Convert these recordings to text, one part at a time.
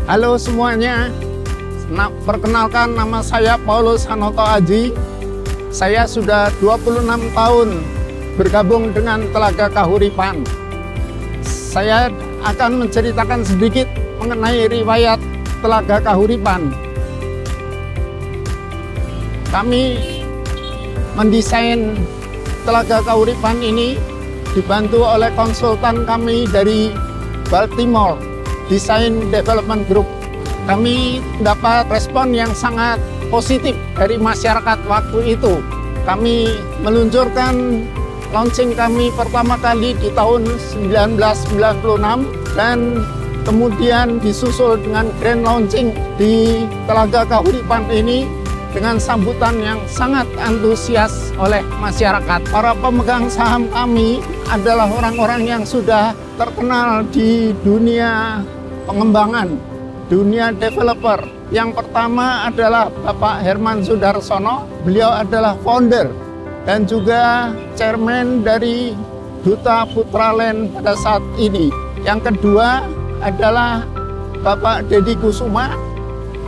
Halo semuanya, perkenalkan nama saya Paulus Hanoto Aji. Saya sudah 26 tahun bergabung dengan Telaga Kahuripan. Saya akan menceritakan sedikit mengenai riwayat Telaga Kahuripan. Kami mendesain Telaga Kahuripan ini dibantu oleh konsultan kami dari Baltimore Design Development Group. Kami dapat respon yang sangat positif dari masyarakat waktu itu. Kami meluncurkan launching kami pertama kali di tahun 1996 dan kemudian disusul dengan grand launching di Telaga Kahuripan ini dengan sambutan yang sangat antusias oleh masyarakat. Para pemegang saham kami adalah orang-orang yang sudah terkenal di dunia pengembangan, dunia developer. Yang pertama adalah Bapak Herman Sudarsono. Beliau adalah founder dan juga chairman dari Duta Putra Land pada saat ini. Yang kedua adalah Bapak Deddy Kusuma.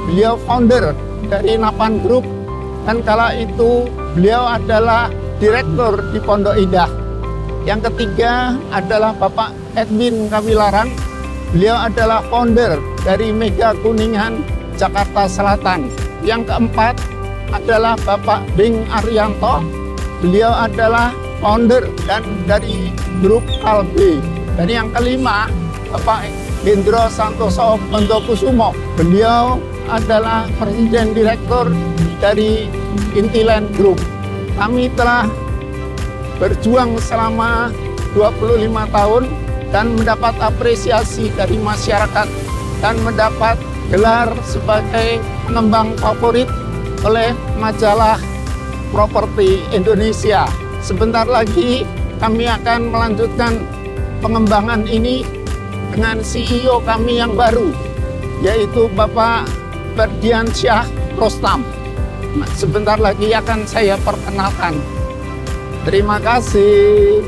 Beliau founder dari Napan Group dan kala itu beliau adalah direktur di Pondok Indah. Yang ketiga adalah Bapak Edwin Kawilaran. Beliau adalah founder dari Mega Kuningan, Jakarta Selatan. Yang keempat adalah Bapak Bing Arianto. Beliau adalah founder dan dari grup Kalbe. Dan yang kelima, Bapak Hendro Santoso Bondokusumo. Beliau adalah Presiden Direktur dari Intiland Group. Kami telah berjuang selama 25 tahun dan mendapat apresiasi dari masyarakat dan mendapat gelar sebagai pengembang favorit oleh majalah Properti Indonesia. Sebentar lagi kami akan melanjutkan pengembangan ini dengan CEO kami yang baru, yaitu Bapak Ferdiansyah Rostam. Sebentar lagi akan saya perkenalkan. Terima kasih.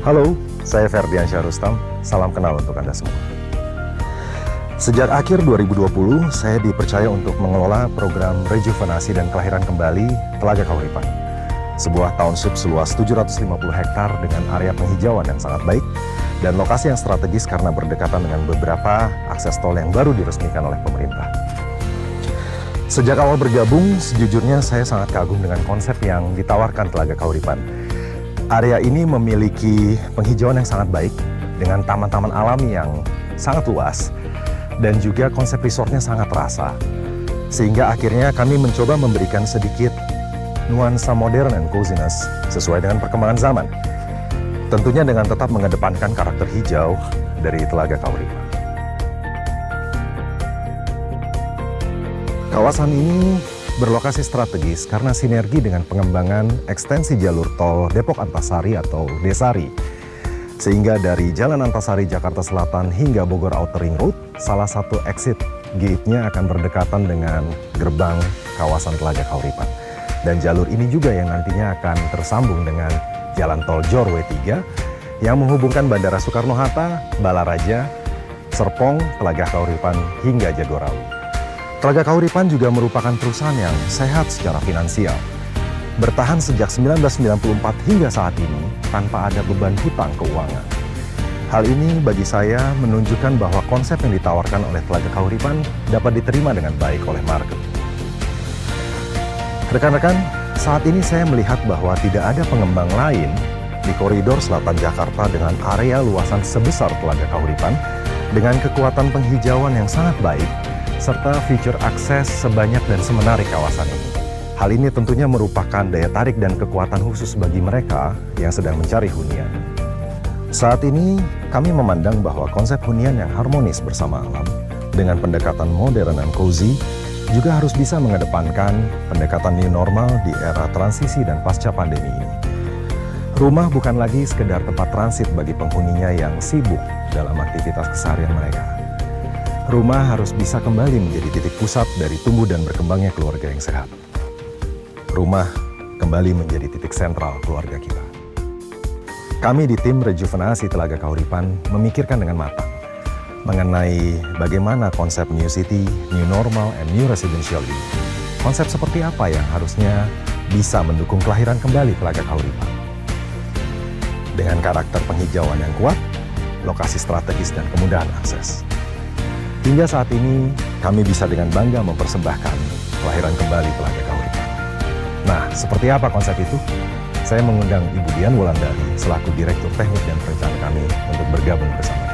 Halo, saya Ferdiansyah Rostam. Salam kenal untuk Anda semua. Sejak akhir 2020, saya dipercaya untuk mengelola program rejuvenasi dan kelahiran kembali Telaga Kahuripan. Sebuah township seluas 750 hektar dengan area penghijauan yang sangat baik dan lokasi yang strategis karena berdekatan dengan beberapa akses tol yang baru diresmikan oleh pemerintah. Sejak awal bergabung, sejujurnya saya sangat kagum dengan konsep yang ditawarkan Telaga Kahuripan. Area ini memiliki penghijauan yang sangat baik dengan taman-taman alami yang sangat luas dan juga konsep resortnya sangat terasa. Sehingga akhirnya kami mencoba memberikan sedikit nuansa modern and coziness sesuai dengan perkembangan zaman. Tentunya dengan tetap mengedepankan karakter hijau dari Telaga Kahuripan. Kawasan ini berlokasi strategis karena sinergi dengan pengembangan ekstensi jalur tol Depok Antasari atau Desari. Sehingga dari Jalan Antasari Jakarta Selatan hingga Bogor Outer Ring Road, salah satu exit gate-nya akan berdekatan dengan gerbang kawasan Telaga Kahuripan. Dan jalur ini juga yang nantinya akan tersambung dengan Jalan Tol Jorwe 3 yang menghubungkan Bandara Soekarno-Hatta, Balaraja, Serpong, Telaga Kahuripan hingga Jagorawi. Telaga Kahuripan juga merupakan perusahaan yang sehat secara finansial. bertahan sejak 1994 hingga saat ini tanpa ada beban hutang keuangan. Hal ini bagi saya menunjukkan bahwa konsep yang ditawarkan oleh Telaga Kahuripan dapat diterima dengan baik oleh market. Rekan-rekan, saat ini saya melihat bahwa tidak ada pengembang lain di koridor selatan Jakarta dengan area luasan sebesar Telaga Kahuripan, dengan kekuatan penghijauan yang sangat baik, serta fitur akses sebanyak dan semenarik kawasan ini. Hal ini tentunya merupakan daya tarik dan kekuatan khusus bagi mereka yang sedang mencari hunian. Saat ini, kami memandang bahwa konsep hunian yang harmonis bersama alam, dengan pendekatan modern dan cozy, juga harus bisa mengedepankan pendekatan new normal di era transisi dan pasca pandemi ini. Rumah bukan lagi sekedar tempat transit bagi penghuninya yang sibuk dalam aktivitas keseharian mereka. Rumah harus bisa kembali menjadi titik pusat dari tumbuh dan berkembangnya keluarga yang sehat. Rumah kembali menjadi titik sentral keluarga kita. Kami di tim Rejuvenasi Telaga Kahuripan memikirkan dengan matang mengenai bagaimana konsep New City, New Normal, and New Residential ini. Konsep seperti apa yang harusnya bisa mendukung kelahiran kembali Telaga Kahuripan. Dengan karakter penghijauan yang kuat, lokasi strategis dan kemudahan akses. Hingga saat ini, kami bisa dengan bangga mempersembahkan kelahiran kembali Telaga Kahuripan. Nah, seperti apa konsep itu? Saya mengundang Ibu Dian Wulandari selaku Direktur Teknik dan Perencanaan kami untuk bergabung bersama kita.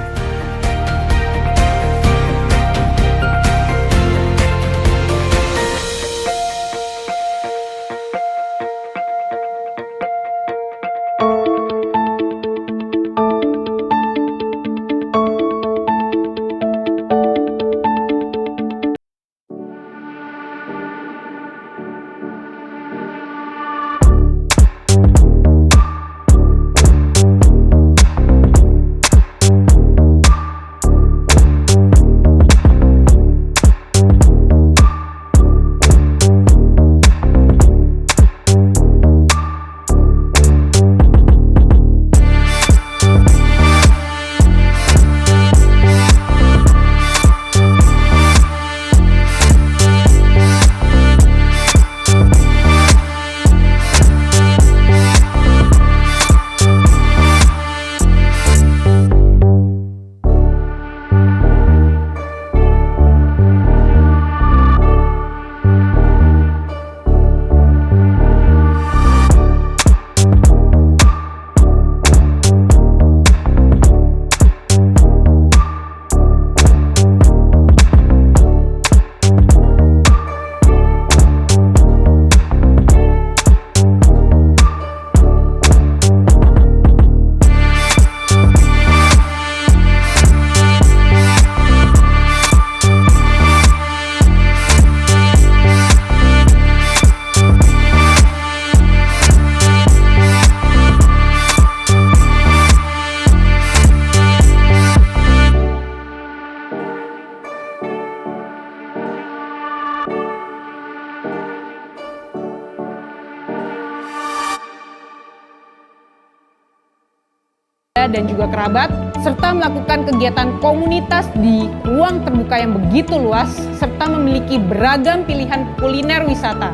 dan juga kerabat, serta melakukan kegiatan komunitas di ruang terbuka yang begitu luas, serta memiliki beragam pilihan kuliner wisata.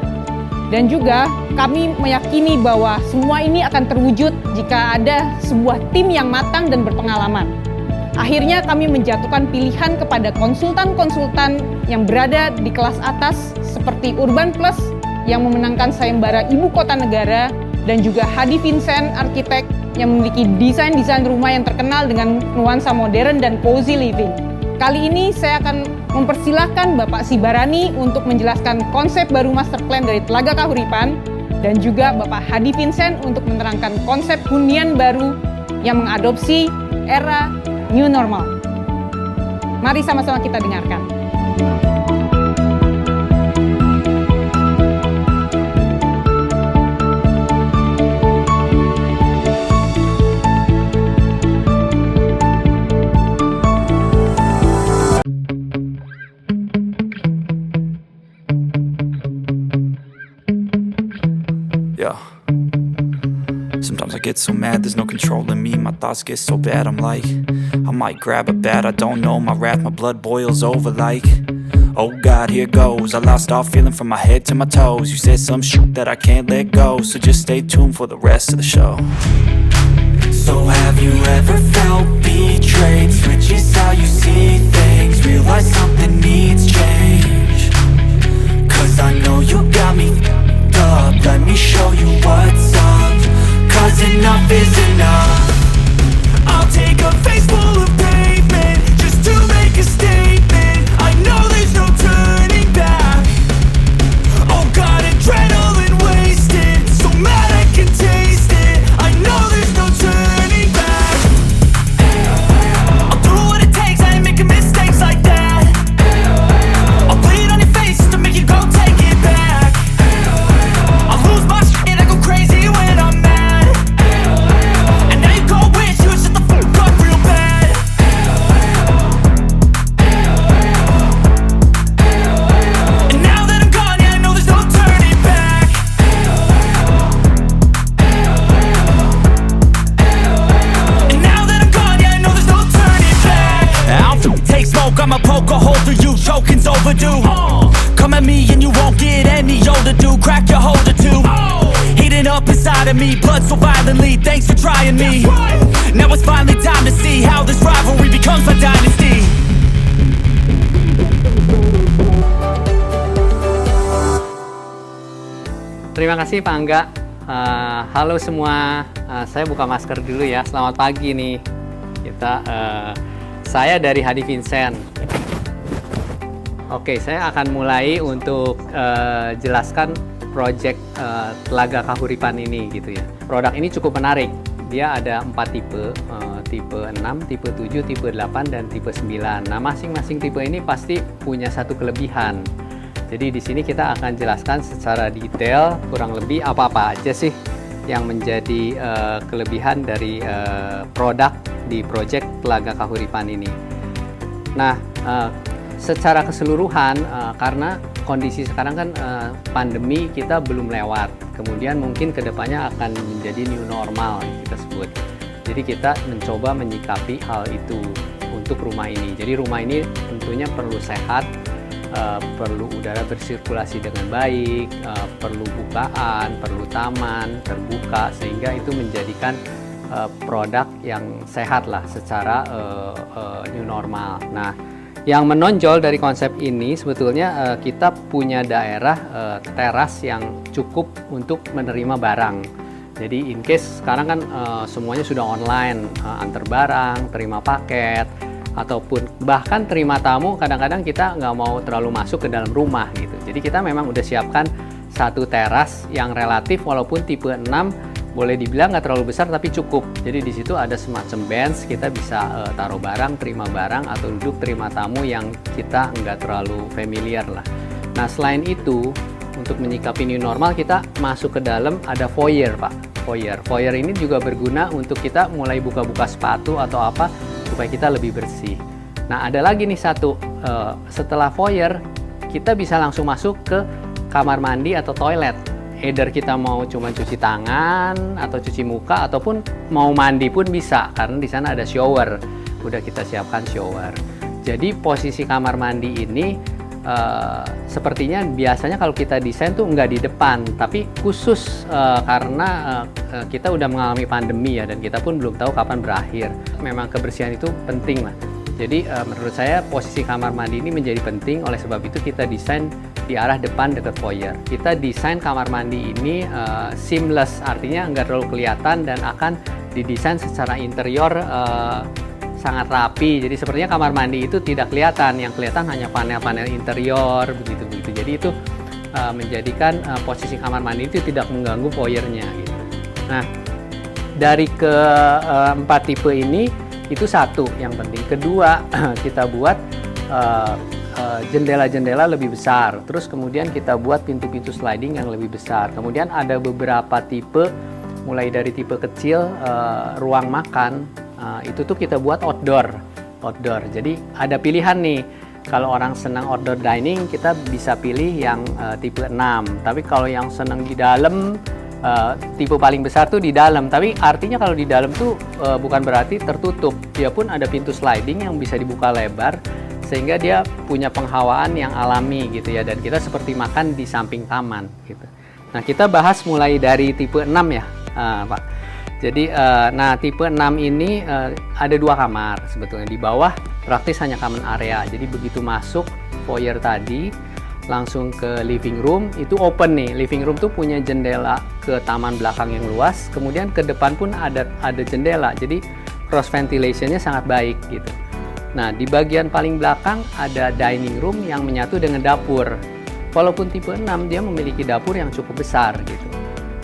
Dan juga kami meyakini bahwa semua ini akan terwujud jika ada sebuah tim yang matang dan berpengalaman. Akhirnya kami menjatuhkan pilihan kepada konsultan-konsultan yang berada di kelas atas seperti Urban Plus yang memenangkan sayembara Ibu Kota Negara, dan juga Hadi Vincent Arsitek yang memiliki desain-desain rumah yang terkenal dengan nuansa modern dan cozy living. Kali ini saya akan mempersilahkan Bapak Sibarani untuk menjelaskan konsep baru master plan dari Telaga Kahuripan, dan juga Bapak Hadi Vincent untuk menerangkan konsep hunian baru yang mengadopsi era new normal. Mari sama-sama kita dengarkan. Sometimes I get so mad, there's no controlling me. My thoughts get so bad, I'm like, I might grab a bat, I don't know. My wrath, my blood boils over like, Oh God, here goes. I lost all feeling from my head to my toes. You said some shit that I can't let go, so just stay tuned for the rest of the show. So have you ever felt betrayed? Switches how you see things, realize something needs change. Cause I know you got me f***ed up. Let me show you what's up. Cause enough is enough. I'll take a face full of pavement just to make a statement. I know there's no turning back. Oh God, adrenaline wasted, so mad I can taste it. I know there's no turning back. I'll do what it takes, I ain't making mistakes like that. I'll play it on your face to make you go take it back. I'll lose my shit, I go crazy when I'm mad. And now you go wish you would shut the fuck up real bad. And now that I'm gone, yeah, I know there's no turning back. And now that I'm gone, yeah, I know there's no turning back. I don't take smoke, I'ma poke a hole through you, choking's overdue. Come at me and you won't get any older, dude. Crack your holder too. Heating up inside of me, blood so violently. Thanks for trying me. Now it's finally time to see how this rivalry becomes a dynasty. Terima kasih Pak Angga. Halo semua, saya buka masker dulu ya. Selamat pagi nih. Saya dari Hadi Vincent. Oke, saya akan mulai untuk jelaskan project Telaga Kahuripan ini gitu ya. Produk ini cukup menarik. Dia ada 4 tipe, tipe 6, tipe 7, tipe 8, dan tipe 9. Nah, masing-masing tipe ini pasti punya satu kelebihan. Jadi di sini kita akan jelaskan secara detail kurang lebih apa-apa aja sih yang menjadi kelebihan dari produk di project Telaga Kahuripan ini. Nah, secara keseluruhan karena kondisi sekarang kan pandemi kita belum lewat, kemudian mungkin kedepannya akan menjadi new normal kita sebut. Jadi kita mencoba menyikapi hal itu untuk rumah ini. Jadi rumah ini tentunya perlu sehat, perlu udara bersirkulasi dengan baik, perlu bukaan, perlu taman terbuka, sehingga itu menjadikan produk yang sehat lah secara new normal. Nah, yang menonjol dari konsep ini sebetulnya kita punya daerah teras yang cukup untuk menerima barang. Jadi in case sekarang kan semuanya sudah online, antar barang, terima paket, ataupun bahkan terima tamu, kadang-kadang kita nggak mau terlalu masuk ke dalam rumah gitu. Jadi kita memang udah siapkan satu teras yang relatif walaupun tipe 6 boleh dibilang nggak terlalu besar tapi cukup. Jadi di situ ada semacam bench, kita bisa taruh barang, terima barang, atau duduk terima tamu yang kita nggak terlalu familiar lah. Nah, selain itu untuk menyikapi new normal kita masuk ke dalam ada foyer, Pak. Foyer ini juga berguna untuk kita mulai buka-buka sepatu atau apa supaya kita lebih bersih. Nah, ada lagi nih satu, setelah foyer kita bisa langsung masuk ke kamar mandi atau toilet. Either kita mau cuma cuci tangan atau cuci muka ataupun mau mandi pun bisa karena di sana ada shower. Udah kita siapkan shower. Jadi posisi kamar mandi ini sepertinya biasanya kalau kita desain tuh nggak di depan, tapi khusus karena kita udah mengalami pandemi ya, dan kita pun belum tahu kapan berakhir. Memang kebersihan itu penting lah. Jadi menurut saya posisi kamar mandi ini menjadi penting, oleh sebab itu kita desain di arah depan dekat foyer. Kita desain kamar mandi ini seamless, artinya nggak terlalu kelihatan dan akan didesain secara interior sangat rapi. Jadi sepertinya kamar mandi itu tidak kelihatan, yang kelihatan hanya panel-panel interior begitu-begitu. Jadi itu menjadikan posisi kamar mandi itu tidak mengganggu foyernya gitu. Nah, dari keempat tipe ini itu satu yang penting. Kedua, kita buat jendela-jendela lebih besar. Terus kemudian kita buat pintu-pintu sliding yang lebih besar. Kemudian ada beberapa tipe, mulai dari tipe kecil, ruang makan, itu tuh kita buat outdoor. Jadi ada pilihan nih. Kalau orang senang outdoor dining, kita bisa pilih yang tipe 6. Tapi kalau yang senang di dalam, tipe paling besar tuh di dalam. Tapi artinya kalau di dalam tuh bukan berarti tertutup. Dia pun ada pintu sliding yang bisa dibuka lebar, sehingga dia punya penghawaan yang alami gitu ya, dan kita seperti makan di samping taman gitu. Nah, kita bahas mulai dari tipe 6 ya, Pak. Jadi, nah tipe 6 ini ada 2 kamar sebetulnya. Di bawah praktis hanya common area. Jadi begitu masuk foyer tadi, langsung ke living room, itu open nih. Living room tuh punya jendela ke taman belakang yang luas, kemudian ke depan pun ada jendela. Jadi cross ventilation-nya sangat baik gitu. Nah, di bagian paling belakang ada dining room yang menyatu dengan dapur. Walaupun tipe 6 dia memiliki dapur yang cukup besar gitu.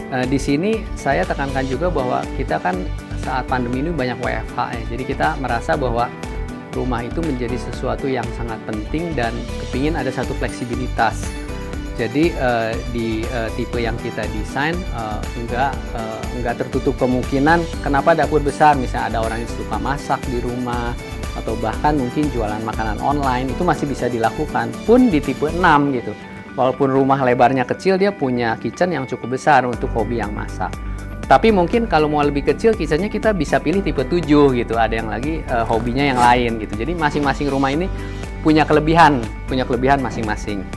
Di sini saya tekankan juga bahwa kita kan saat pandemi ini banyak WFH ya. Jadi kita merasa bahwa rumah itu menjadi sesuatu yang sangat penting dan kepingin ada satu fleksibilitas. Jadi di tipe yang kita desain enggak tertutup kemungkinan kenapa dapur besar, misalnya ada orang yang suka masak di rumah atau bahkan mungkin jualan makanan online, itu masih bisa dilakukan pun di tipe 6 gitu. Walaupun rumah lebarnya kecil, dia punya kitchen yang cukup besar untuk hobi yang masak. Tapi mungkin kalau mau lebih kecil, kitchennya kita bisa pilih tipe 7 gitu. Ada yang lagi hobinya yang lain gitu. Jadi masing-masing rumah ini punya kelebihan masing-masing.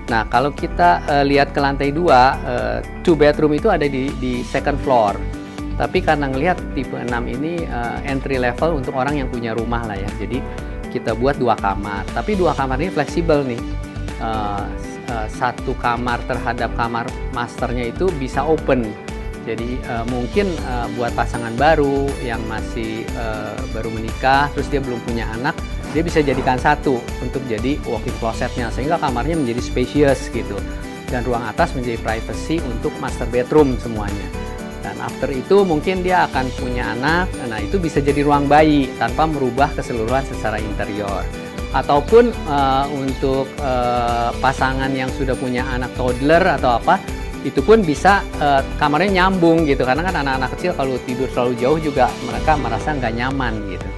Nah, kalau kita lihat ke lantai 2, 2 bedroom itu ada di second floor. Tapi karena ngelihat tipe 6 ini entry level untuk orang yang punya rumah lah ya. Jadi kita buat 2 kamar. Tapi 2 kamar ini fleksibel nih. 1 kamar terhadap kamar masternya itu bisa open. Jadi mungkin buat pasangan baru yang masih baru menikah, terus dia belum punya anak, dia bisa jadikan 1 untuk jadi walk-in closetnya, sehingga kamarnya menjadi spacious gitu. Dan ruang atas menjadi privacy untuk master bedroom semuanya. Dan after itu mungkin dia akan punya anak, nah itu bisa jadi ruang bayi tanpa merubah keseluruhan secara interior. Ataupun untuk pasangan yang sudah punya anak toddler atau apa, itu pun bisa kamarnya nyambung gitu. Karena kan anak-anak kecil kalau tidur terlalu jauh juga mereka merasa nggak nyaman gitu.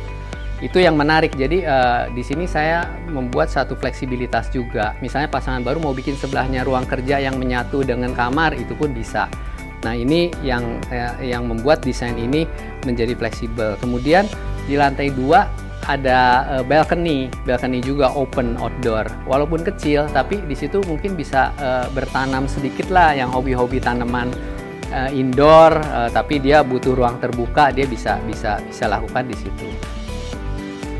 Itu yang menarik. Jadi di sini saya membuat satu fleksibilitas juga. Misalnya pasangan baru mau bikin sebelahnya ruang kerja yang menyatu dengan kamar, itu pun bisa. Nah, ini yang membuat desain ini menjadi fleksibel. Kemudian di lantai 2 ada balcony juga open outdoor. Walaupun kecil, tapi di situ mungkin bisa bertanam sedikit lah yang hobi-hobi tanaman indoor, tapi dia butuh ruang terbuka, dia bisa lakukan di situ.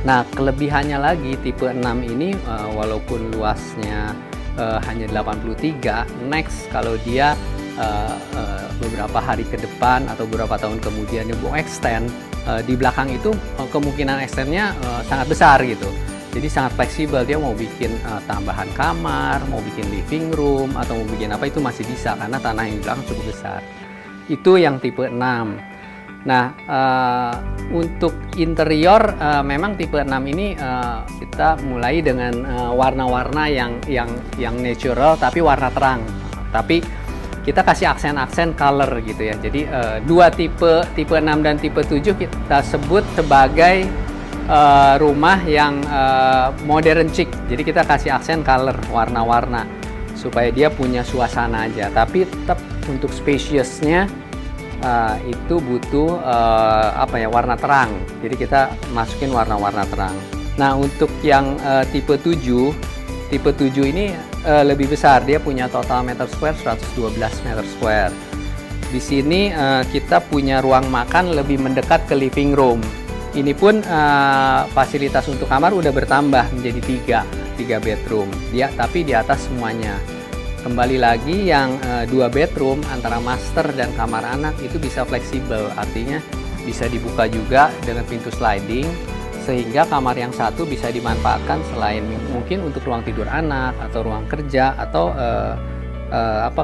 Nah, kelebihannya lagi tipe 6 ini walaupun luasnya hanya 83, next kalau dia beberapa hari ke depan atau beberapa tahun kemudian dia mau extend, di belakang itu kemungkinan extendnya sangat besar gitu. Jadi sangat fleksibel, dia mau bikin tambahan kamar, mau bikin living room atau mau bikin apa itu masih bisa karena tanah yang di belakang cukup besar. Itu yang tipe 6. Nah, untuk interior memang tipe 6 ini kita mulai dengan warna-warna yang natural tapi warna terang. Tapi kita kasih aksen-aksen color gitu ya. Jadi 2 tipe 6 dan tipe 7 kita sebut sebagai rumah yang modern chic. Jadi kita kasih aksen color, warna-warna supaya dia punya suasana aja. Tapi tetap untuk spaciousnya itu butuh warna terang. Jadi kita masukin warna-warna terang. Nah, untuk yang tipe 7 ini lebih besar, dia punya total meter square 112 meter square. Di sini kita punya ruang makan lebih mendekat ke living room. Ini pun fasilitas untuk kamar udah bertambah menjadi 3 bedroom. Tapi di atas semuanya. Kembali lagi yang 2 bedroom antara master dan kamar anak itu bisa fleksibel, artinya bisa dibuka juga dengan pintu sliding. Sehingga kamar yang 1 bisa dimanfaatkan selain mungkin untuk ruang tidur anak atau ruang kerja atau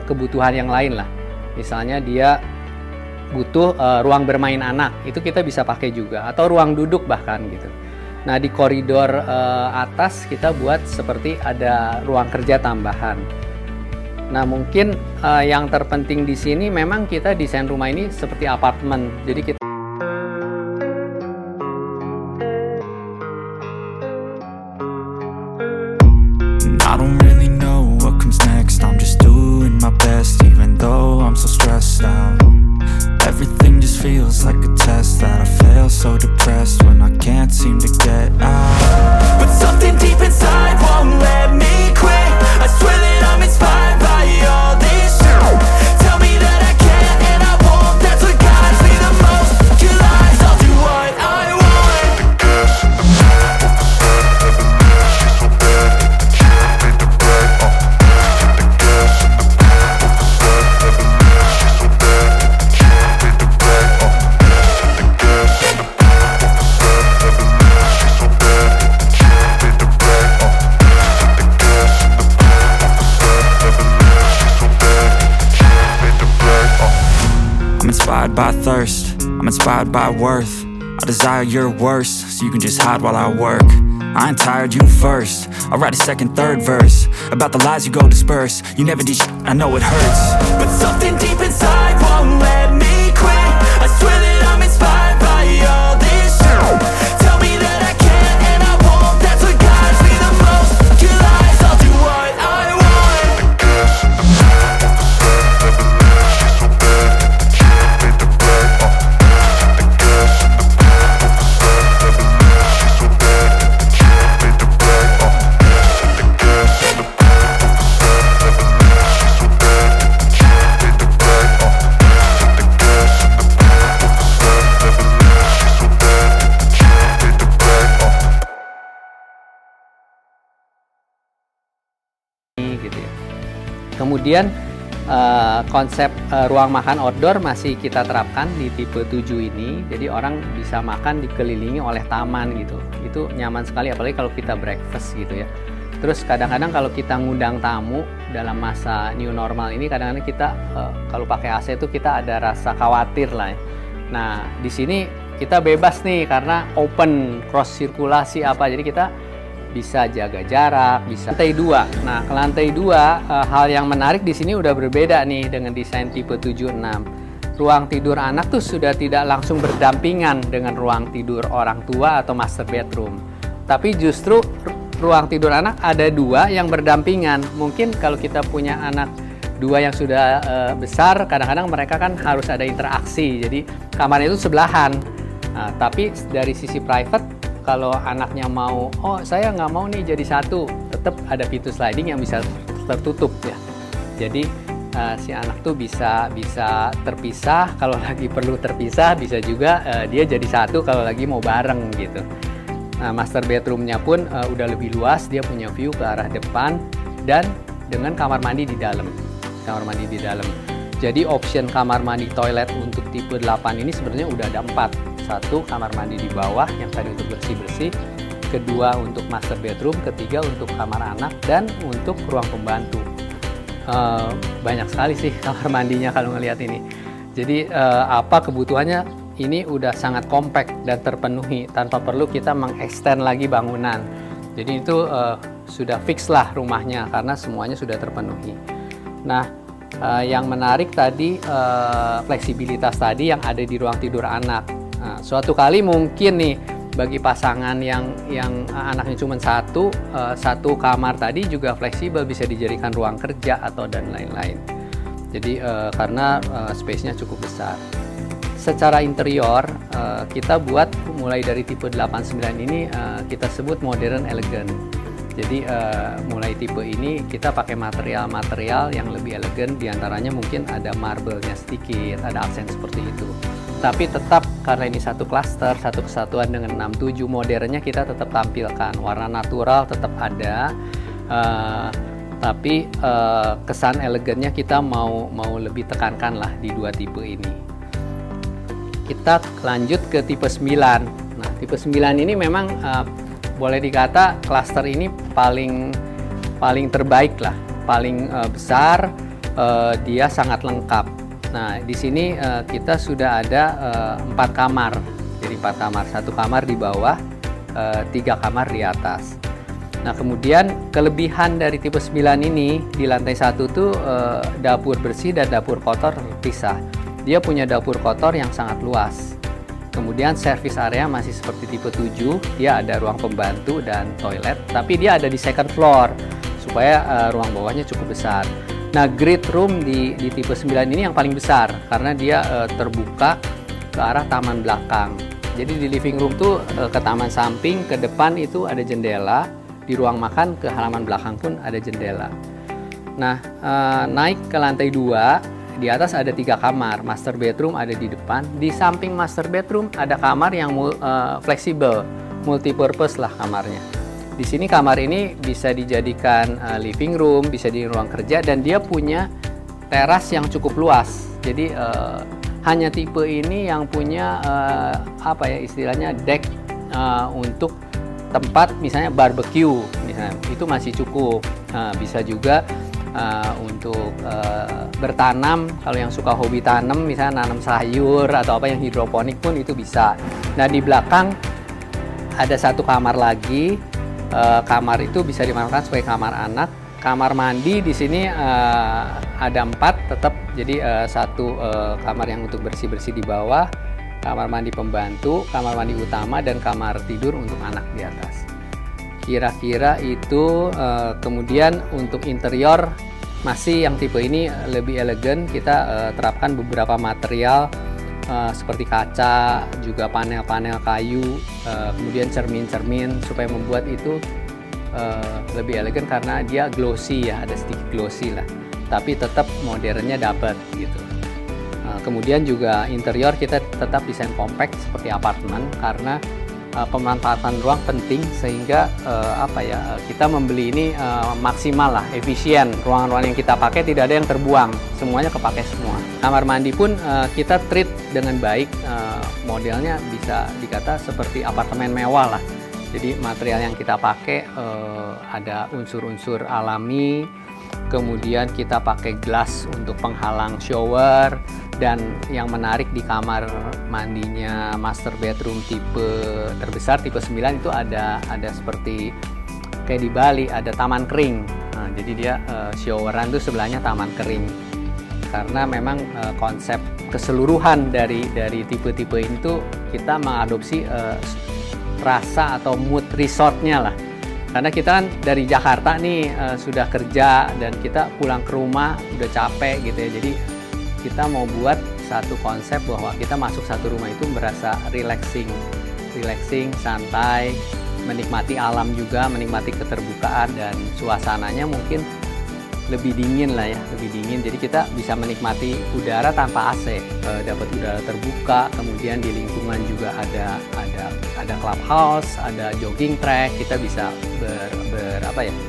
kebutuhan yang lain lah. Misalnya dia butuh ruang bermain anak, itu kita bisa pakai juga, atau ruang duduk bahkan gitu. Nah, di koridor atas kita buat seperti ada ruang kerja tambahan. Nah, mungkin yang terpenting di sini memang kita desain rumah ini seperti apartemen. Jadi kita I don't really know what comes next. I'm just doing my best, even though I'm so stressed out. Everything just feels like a test that I fail, so depressed when I can't seem to get out. but something deep inside won't let me quit. I swear that I'm inspired by all this shit. Tell me that I can and I won't, that's what guides me the most. Kill lies, I'll do what I want. I'm inspired by thirst, I'm inspired by worth. I desire your worst, so you can just hide while I work. I ain't tired, you first. I'll write a second, third verse about the lies you go disperse. You never did shit, I know it hurts, but something deep inside won't let me quit. I swear that I'm inspired by all this shit. Tell me that I can and I won't, that's what guides me the most. Kill lies, I'll do what I want. Gitu ya. Kemudian konsep ruang makan outdoor masih kita terapkan di tipe 7 ini. Jadi orang bisa makan dikelilingi oleh taman gitu. Itu nyaman sekali apalagi kalau kita breakfast gitu ya. Terus kadang-kadang kalau kita ngundang tamu dalam masa new normal ini, kadang-kadang kita kalau pakai AC itu kita ada rasa khawatir lah ya. Nah, di sini kita bebas nih karena open cross sirkulasi apa. Jadi kita bisa jaga jarak, bisa lantai 2. Nah, ke lantai 2 hal yang menarik di sini udah berbeda nih dengan desain tipe 76. Ruang tidur anak tuh sudah tidak langsung berdampingan dengan ruang tidur orang tua atau master bedroom. Tapi justru ruang tidur anak ada 2 yang berdampingan. Mungkin kalau kita punya anak 2 yang sudah besar, kadang-kadang mereka kan harus ada interaksi. Jadi kamarnya itu sebelahan. Nah, tapi dari sisi private, kalau anaknya mau, oh saya nggak mau nih jadi satu, tetap ada pintu sliding yang bisa tertutup ya. Jadi si anak tuh bisa terpisah, kalau lagi perlu terpisah, bisa juga dia jadi satu kalau lagi mau bareng gitu. Nah, master bedroomnya pun udah lebih luas, dia punya view ke arah depan dan dengan kamar mandi di dalam. Kamar mandi di dalam. Jadi option kamar mandi toilet untuk tipe 8 ini sebenarnya udah ada 4. 1 kamar mandi di bawah yang tadi untuk bersih-bersih, kedua untuk master bedroom, ketiga untuk kamar anak, dan untuk ruang pembantu. Banyak sekali sih kamar mandinya kalau ngelihat ini. Jadi apa kebutuhannya ini udah sangat compact dan terpenuhi tanpa perlu kita mengextend lagi bangunan. Jadi itu sudah fix lah rumahnya karena semuanya sudah terpenuhi. Nah, yang menarik tadi fleksibilitas tadi yang ada di ruang tidur anak. Nah, suatu kali mungkin nih bagi pasangan yang anaknya cuma satu kamar tadi juga fleksibel, bisa dijadikan ruang kerja atau dan lain-lain. Jadi karena space-nya cukup besar. Secara interior kita buat mulai dari tipe 89 ini kita sebut modern elegant. Jadi mulai tipe ini kita pakai material-material yang lebih elegan, diantaranya mungkin ada marble-nya sedikit, ada aksen seperti itu. Tapi tetap karena ini satu klaster, satu kesatuan dengan 67 modernnya kita tetap tampilkan. Warna natural tetap ada, tapi kesan elegannya kita mau lebih tekankan lah di 2 tipe ini. Kita lanjut ke tipe 9. Nah, tipe 9 ini memang boleh dikata klaster ini paling terbaik lah, paling besar, dia sangat lengkap. Nah, di sini kita sudah ada 4 kamar, jadi 4 kamar, 1 kamar di bawah, 3 kamar di atas. Nah, kemudian kelebihan dari tipe 9 ini di lantai 1 tuh dapur bersih dan dapur kotor terpisah. Dia punya dapur kotor yang sangat luas. Kemudian service area masih seperti tipe 7, dia ada ruang pembantu dan toilet, tapi dia ada di second floor supaya ruang bawahnya cukup besar. Nah, grid room di tipe 9 ini yang paling besar karena dia terbuka ke arah taman belakang. Jadi di living room tuh ke taman samping, ke depan itu ada jendela, di ruang makan ke halaman belakang pun ada jendela. Nah, naik ke lantai 2, di atas ada 3 kamar, master bedroom ada di depan. Di samping master bedroom ada kamar yang fleksibel, multipurpose lah kamarnya. Di sini kamar ini bisa dijadikan living room, bisa di ruang kerja, dan dia punya teras yang cukup luas. Jadi hanya tipe ini yang punya istilahnya deck untuk tempat misalnya barbecue, misalnya itu masih cukup. Bisa juga untuk bertanam, kalau yang suka hobi tanam, misalnya nanam sayur atau apa yang hidroponik pun itu bisa. Nah, di belakang ada 1 kamar lagi. Kamar itu bisa dimanfaatkan sebagai kamar anak. Kamar mandi di sini ada 4 tetap. Jadi 1 kamar yang untuk bersih-bersih di bawah, kamar mandi pembantu, kamar mandi utama, dan kamar tidur untuk anak di atas. Kira-kira itu. Kemudian untuk interior masih yang tipe ini lebih elegan. Kita terapkan beberapa material seperti kaca, juga panel-panel kayu, kemudian cermin-cermin supaya membuat itu lebih elegan karena dia glossy ya, ada sedikit glossy lah, tapi tetap modernnya dapat gitu. Kemudian juga interior kita tetap desain compact seperti apartemen karena pemanfaatan ruang penting, sehingga kita membeli ini maksimal lah, efisien. Ruangan-ruangan yang kita pakai tidak ada yang terbuang, semuanya kepake semua. Kamar mandi pun kita treat dengan baik, modelnya bisa dikata seperti apartemen mewah lah. Jadi material yang kita pakai ada unsur-unsur alami, kemudian kita pakai gelas untuk penghalang shower, dan yang menarik di kamar mandinya master bedroom tipe terbesar, tipe 9 itu ada seperti kayak di Bali, ada taman kering. Nah, jadi dia showeran tuh sebelahnya taman kering. Karena memang konsep keseluruhan dari tipe-tipe ini tuh kita mengadopsi rasa atau mood resortnya lah. Karena kita kan dari Jakarta nih sudah kerja dan kita pulang ke rumah udah capek gitu ya. Jadi kita mau buat satu konsep bahwa kita masuk satu rumah itu berasa relaxing, santai, menikmati alam juga, menikmati keterbukaan, dan suasananya mungkin lebih dingin lah ya, lebih dingin. Jadi kita bisa menikmati udara tanpa AC, dapat udara terbuka. Kemudian di lingkungan juga ada clubhouse, ada jogging track, kita bisa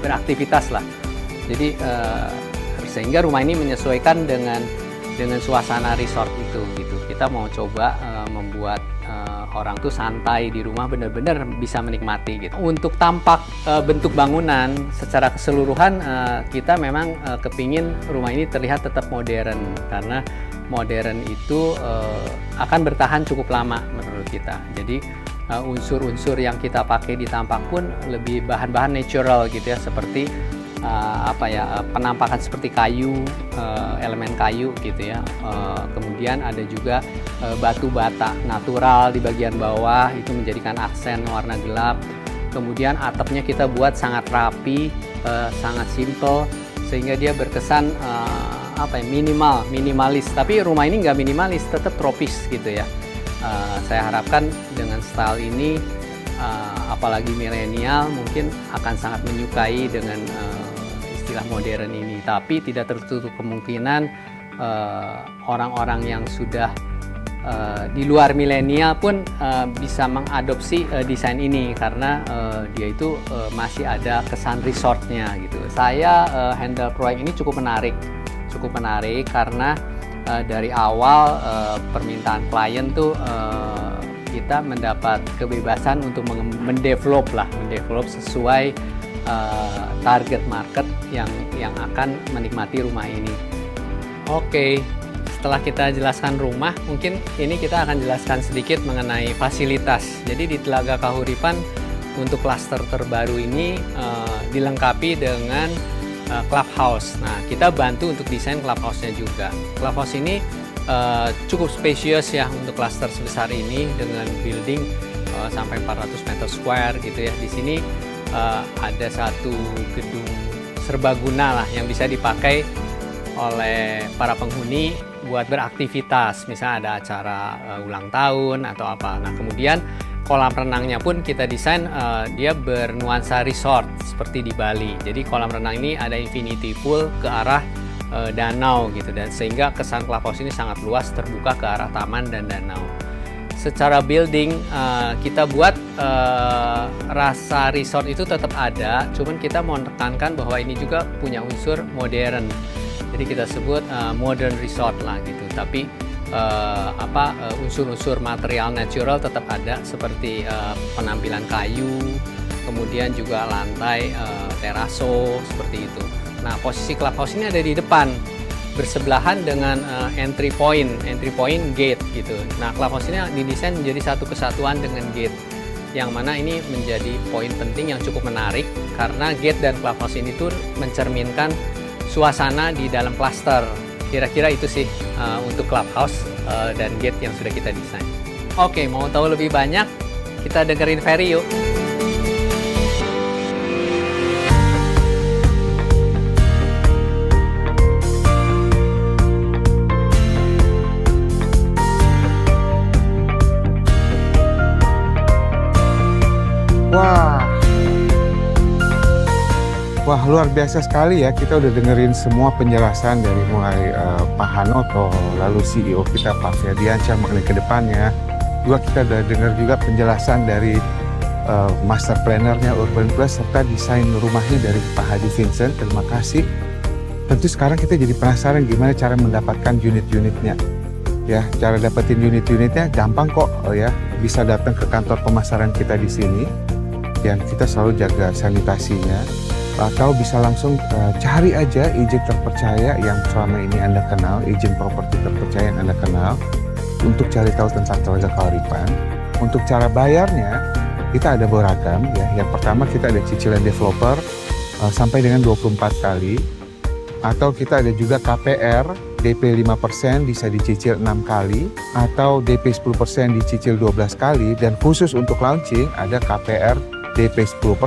beraktivitas lah. Jadi sehingga rumah ini menyesuaikan dengan suasana resort itu gitu. Kita mau coba membuat orang tuh santai di rumah, benar-benar bisa menikmati gitu. Untuk tampak bentuk bangunan secara keseluruhan, kita memang kepingin rumah ini terlihat tetap modern, karena modern itu akan bertahan cukup lama menurut kita. Jadi unsur-unsur yang kita pakai di tampak pun lebih bahan-bahan natural gitu ya, seperti penampakan seperti kayu, elemen kayu gitu ya. Kemudian ada juga batu bata natural di bagian bawah, itu menjadikan aksen warna gelap. Kemudian atapnya kita buat sangat rapi, sangat simple, sehingga dia berkesan minimalis. Tapi rumah ini nggak minimalis, tetap tropis gitu ya. Saya harapkan dengan style ini, apalagi milenial mungkin akan sangat menyukai dengan istilah modern ini. Tapi tidak tertutup kemungkinan orang-orang yang sudah di luar milenial pun bisa mengadopsi desain ini, karena dia itu masih ada kesan resortnya gitu. Saya handle proyek ini cukup menarik karena dari awal permintaan klien tuh kita mendapat kebebasan untuk mendevelop sesuai target market yang akan menikmati rumah ini. Oke, setelah kita jelaskan rumah, mungkin ini kita akan jelaskan sedikit mengenai fasilitas. Jadi di Telaga Kahuripan untuk klaster terbaru ini dilengkapi dengan clubhouse. Nah, kita bantu untuk desain clubhouse-nya juga. Clubhouse ini cukup spacious ya untuk klaster sebesar ini, dengan building sampai 400 meter square gitu ya. Di sini ada satu gedung serbaguna lah yang bisa dipakai oleh para penghuni buat beraktivitas, misalnya ada acara ulang tahun atau apa. Nah, kemudian kolam renangnya pun kita desain dia bernuansa resort seperti di Bali. Jadi kolam renang ini ada infinity pool ke arah danau gitu, dan sehingga kesan clubhouse ini sangat luas, terbuka ke arah taman dan danau. Secara building kita buat rasa resort itu tetap ada, cuman kita mau menekankan bahwa ini juga punya unsur modern. Jadi kita sebut modern resort lah gitu. Tapi unsur-unsur material natural tetap ada, seperti penampilan kayu, kemudian juga lantai teraso seperti itu. Nah, posisi clubhouse ini ada di depan, bersebelahan dengan entry point gate gitu. Nah, clubhouse ini didesain menjadi satu kesatuan dengan gate, yang mana ini menjadi poin penting yang cukup menarik karena gate dan clubhouse ini tuh mencerminkan suasana di dalam klaster. Kira-kira itu sih untuk clubhouse dan gate yang sudah kita desain. Oke, mau tahu lebih banyak? Kita dengerin Ferry yuk. Wah, luar biasa sekali ya. Kita udah dengerin semua penjelasan dari mulai Pak Hanoto, lalu CEO kita Pak Ferdiansyah mengenai ke depannya. Juga kita udah dengar juga penjelasan dari master planner-nya Urban Plus serta desain rumahnya dari Pak Hadi Vincent. Terima kasih. Tentu sekarang kita jadi penasaran gimana cara mendapatkan unit-unitnya. Ya, cara dapetin unit-unitnya gampang kok, ya. Bisa datang ke kantor pemasaran kita di sini. Dan kita selalu jaga sanitasinya. Atau bisa langsung cari aja izin terpercaya yang selama ini Anda kenal, izin properti terpercaya yang Anda kenal, untuk cari tahu tentang Telaga Kahuripan. Untuk cara bayarnya, kita ada beragam ya. Yang pertama kita ada cicilan developer sampai dengan 24 kali. Atau kita ada juga KPR, DP 5% bisa dicicil 6 kali. Atau DP 10% dicicil 12 kali. Dan khusus untuk launching ada KPR DP 10%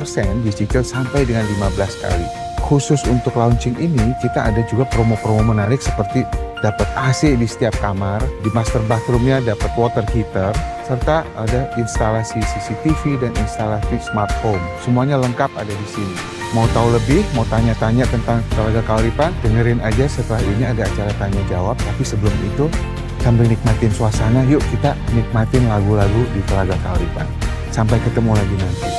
dicicil sampai dengan 15 kali. Khusus untuk launching ini, kita ada juga promo-promo menarik seperti dapat AC di setiap kamar, di master bathroomnya dapat water heater, serta ada instalasi CCTV dan instalasi smart home. Semuanya lengkap ada di sini. Mau tahu lebih, mau tanya-tanya tentang Telaga Kahuripan, dengerin aja setelah ini ada acara tanya jawab. Tapi sebelum itu, sambil nikmatin suasana, yuk kita nikmatin lagu-lagu di Telaga Kahuripan. Sampai ketemu lagi nanti.